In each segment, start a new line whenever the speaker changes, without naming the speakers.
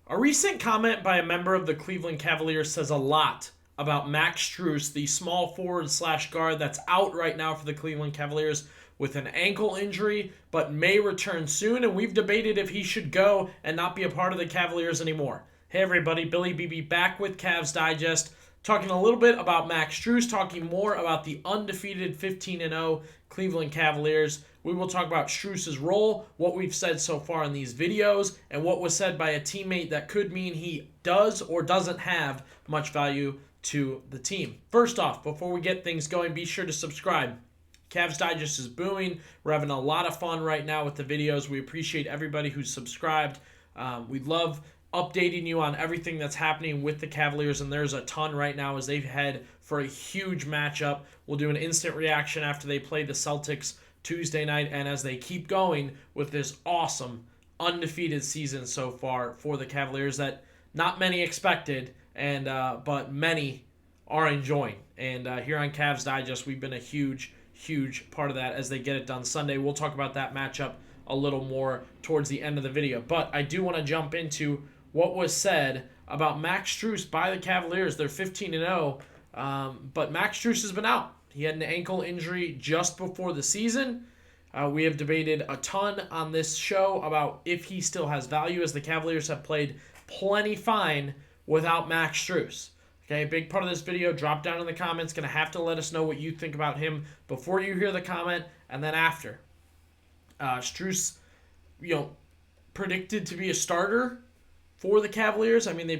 A recent comment by a member of the Cleveland Cavaliers says a lot about Max Strus, the small forward slash guard that's out right now for the Cleveland Cavaliers with an ankle injury, but may return soon. And we've debated if he should go and not be a part of the Cavaliers anymore. Hey everybody, Billy BB back with Cavs Digest, talking a little bit about Max Strus, talking more about the undefeated 15-0 Cleveland Cavaliers. We will talk about Strus's role, what we've said so far in these videos, and what was said by a teammate that could mean he does or doesn't have much value to the team. First off, before we get things going, be sure to subscribe. Cavs Digest is booming. We're having a lot of fun right now with the videos. We appreciate everybody who's subscribed. We love updating you on everything that's happening with the Cavaliers, and there's a ton right now as they head for a huge matchup. We'll do an instant reaction after they play the Celtics Tuesday night, and as they keep going with this awesome undefeated season so far for the Cavaliers that not many expected, and but many are enjoying. And here on Cavs Digest, we've been a huge part of that as they get it done Sunday. We'll talk about that matchup a little more towards the end of the video, but I do want to jump into what was said about Max Strus by the Cavaliers. They're 15-0, but Max Strus has been out. He had an ankle injury just before the season. We have debated a ton on this show about if he still has value, as the Cavaliers have played plenty fine without Max Strus. Okay, big part of this video, drop down in the comments. Going to have to let us know what you think about him before you hear the comment and then after. Strus, predicted to be a starter for the Cavaliers. I mean, we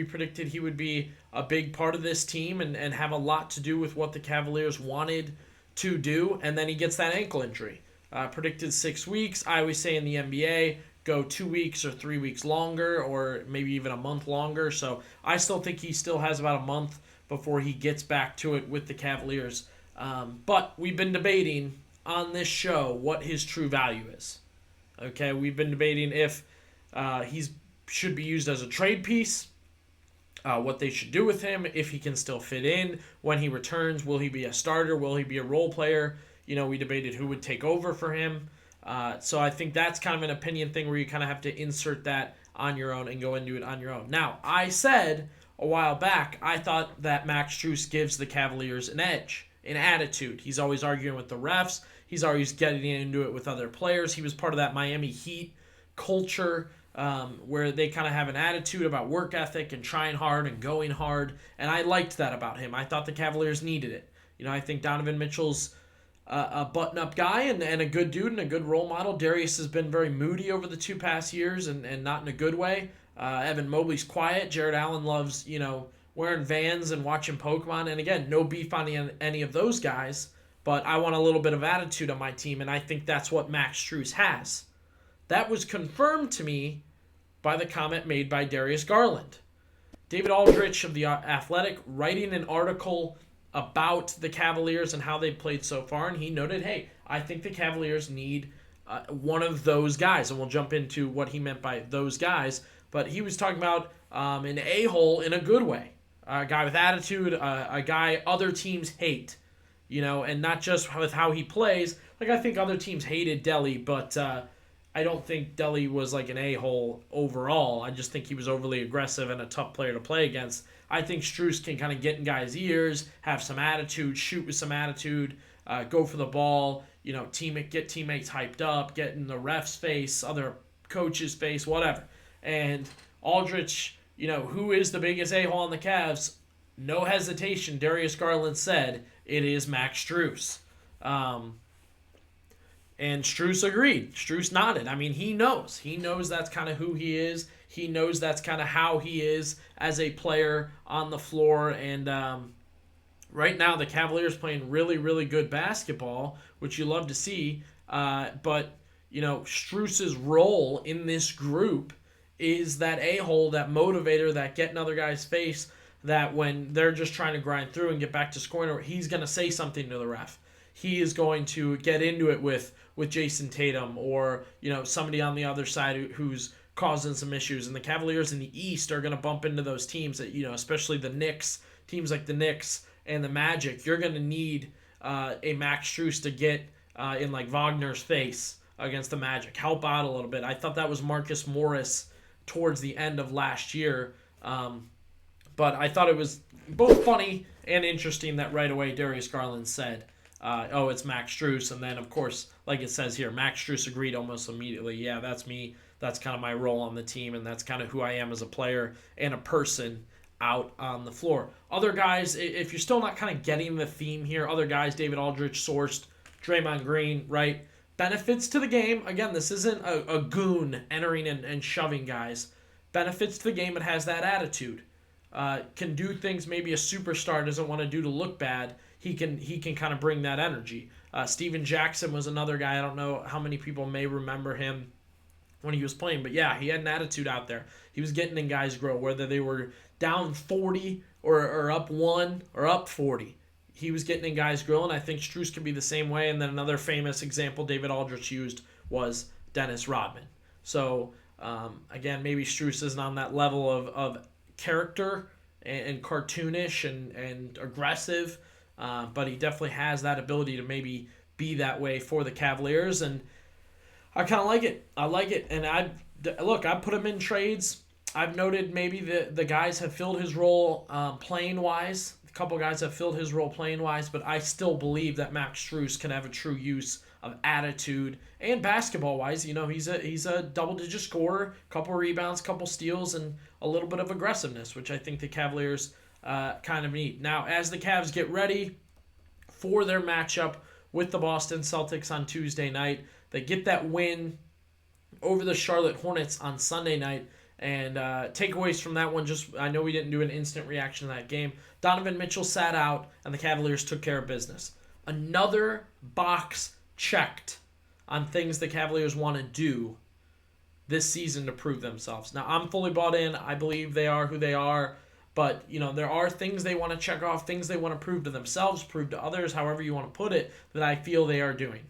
predicted he would be a big part of this team and have a lot to do with what the Cavaliers wanted to do, and then he gets that ankle injury. Predicted 6 weeks. I always say in the NBA, go 2 weeks or 3 weeks longer, or maybe even a month longer. So I still think he still has about a month before he gets back to it with the Cavaliers. But we've been debating on this show what his true value is. Okay, we've been debating if he's should be used as a trade piece, what they should do with him, if he can still fit in when he returns. Will he be a starter? Will he be a role player? We debated who would take over for him. So I think that's kind of an opinion thing where you kind of have to insert that on your own and go into it on your own. Now, I said a while back, I thought that Max Strus gives the Cavaliers an edge, an attitude. He's always arguing with the refs. He's always getting into it with other players. He was part of that Miami Heat culture where they kind of have an attitude about work ethic and trying hard and going hard, and I liked that about him. I thought the Cavaliers needed it. I think Donovan Mitchell's a button-up guy and a good dude and a good role model. Darius has been very moody over the 2 past years and not in a good way. Evan Mobley's quiet. Jarrett Allen loves, wearing Vans and watching Pokemon. And again, no beef on any of those guys, but I want a little bit of attitude on my team, and I think that's what Max Strus has. That was confirmed to me by the comment made by Darius Garland. David Aldrich of The Athletic writing an article about the Cavaliers and how they've played so far, and he noted, hey, I think the Cavaliers need one of those guys, and we'll jump into what he meant by those guys, but he was talking about an a-hole in a good way, a guy with attitude, a guy other teams hate, and not just with how he plays. Like, I think other teams hated Delly, but I don't think Delly was like an a-hole overall. I just think he was overly aggressive and a tough player to play against. I think Strus can kind of get in guys' ears, have some attitude, shoot with some attitude, go for the ball, get teammates hyped up, get in the ref's face, other coaches' face, whatever. And Aldrich, who is the biggest a-hole on the Cavs? No hesitation, Darius Garland said it is Max Strus. And Strus agreed. Strus nodded. I mean, he knows. He knows that's kind of who he is. He knows that's kind of how he is as a player on the floor. And right now, the Cavaliers playing really, really good basketball, which you love to see. But Strus's role in this group is that a-hole, that motivator, that get in other guys' face, that when they're just trying to grind through and get back to scoring, he's going to say something to the ref. He is going to get into it with Jason Tatum or, somebody on the other side who's causing some issues. And the Cavaliers in the East are going to bump into those teams that, especially the Knicks, teams like the Knicks and the Magic. You're going to need a Max Strus to get in like Wagner's face against the Magic. Help out a little bit. I thought that was Marcus Morris towards the end of last year. But I thought it was both funny and interesting that right away Darius Garland said, oh, it's Max Strus. And then, of course, like it says here, Max Strus agreed almost immediately. Yeah, that's me. That's kind of my role on the team, and that's kind of who I am as a player and a person out on the floor. Other guys, if you're still not kind of getting the theme here, other guys, David Aldridge sourced, Draymond Green, right? Benefits to the game. Again, this isn't a goon entering and shoving guys. Benefits to the game. It has that attitude. Can do things maybe a superstar doesn't want to do to look bad. He can kind of bring that energy. Steven Jackson was another guy. I don't know how many people may remember him when he was playing, but yeah, he had an attitude out there. He was getting in guys' grow, whether they were down 40 or up 1 or up 40. He was getting in guys' grill, and I think Strus can be the same way. And then another famous example David Aldrich used was Dennis Rodman. So, again, maybe Strus isn't on that level of character and cartoonish and aggressive, but he definitely has that ability to maybe be that way for the Cavaliers, and I kind of like it. I like it, and I put him in trades. I've noted maybe the guys have filled his role playing-wise. A couple guys have filled his role playing-wise, but I still believe that Max Strus can have a true use of attitude and basketball-wise. You know, he's a double-digit scorer, couple rebounds, couple steals, and a little bit of aggressiveness, which I think the Cavaliers kind of need. Now, as the Cavs get ready for their matchup with the Boston Celtics on Tuesday night, they get that win over the Charlotte Hornets on Sunday night. And takeaways from that one, I know we didn't do an instant reaction to that game. Donovan Mitchell sat out, and the Cavaliers took care of business. Another box checked on things the Cavaliers want to do this season to prove themselves. Now, I'm fully bought in. I believe they are who they are. But, you know, there are things they want to check off, things they want to prove to themselves, prove to others, however you want to put it, that I feel they are doing.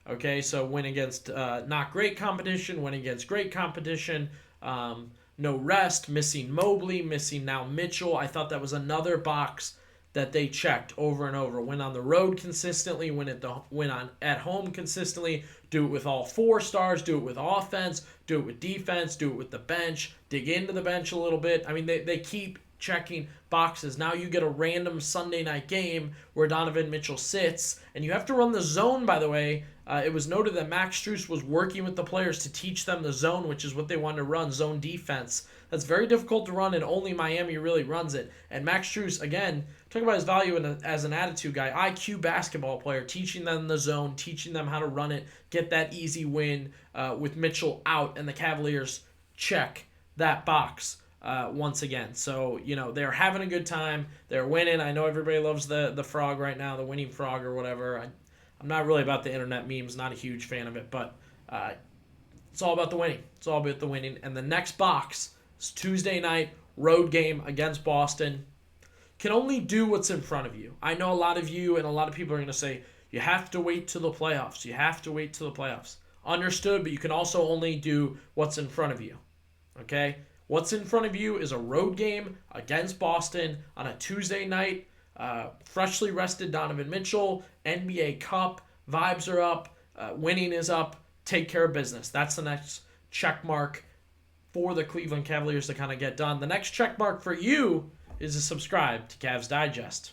Okay, so win against not great competition, win against great competition, no rest, missing Mobley, missing now Mitchell. I thought that was another box that they checked over and over. Win on the road consistently, win at home consistently, do it with all 4 stars, do it with offense, do it with defense, do it with the bench, dig into the bench a little bit. I mean, they keep checking boxes. Now you get a random Sunday night game where Donovan Mitchell sits, and you have to run the zone, by the way. It was noted that Max Strus was working with the players to teach them the zone, which is what they wanted to run, zone defense. That's very difficult to run, and only Miami really runs it. And Max Strus, again, talking about his value as an attitude guy, IQ basketball player, teaching them the zone, teaching them how to run it, get that easy win with Mitchell out, and the Cavaliers check that box once again. So, you know, they're having a good time. They're winning. I know everybody loves the frog right now, the winning frog or whatever. I'm not really about the internet memes, not a huge fan of it, but it's all about the winning. It's all about the winning. And the next box is Tuesday night, road game against Boston. Can only do what's in front of you. I know a lot of you and a lot of people are going to say, you have to wait till the playoffs. You have to wait till the playoffs. Understood, but you can also only do what's in front of you. Okay? What's in front of you is a road game against Boston on a Tuesday night. Freshly rested Donovan Mitchell, NBA Cup, vibes are up, winning is up, take care of business. That's the next check mark for the Cleveland Cavaliers to kind of get done. The next check mark for you is to subscribe to Cavs Digest.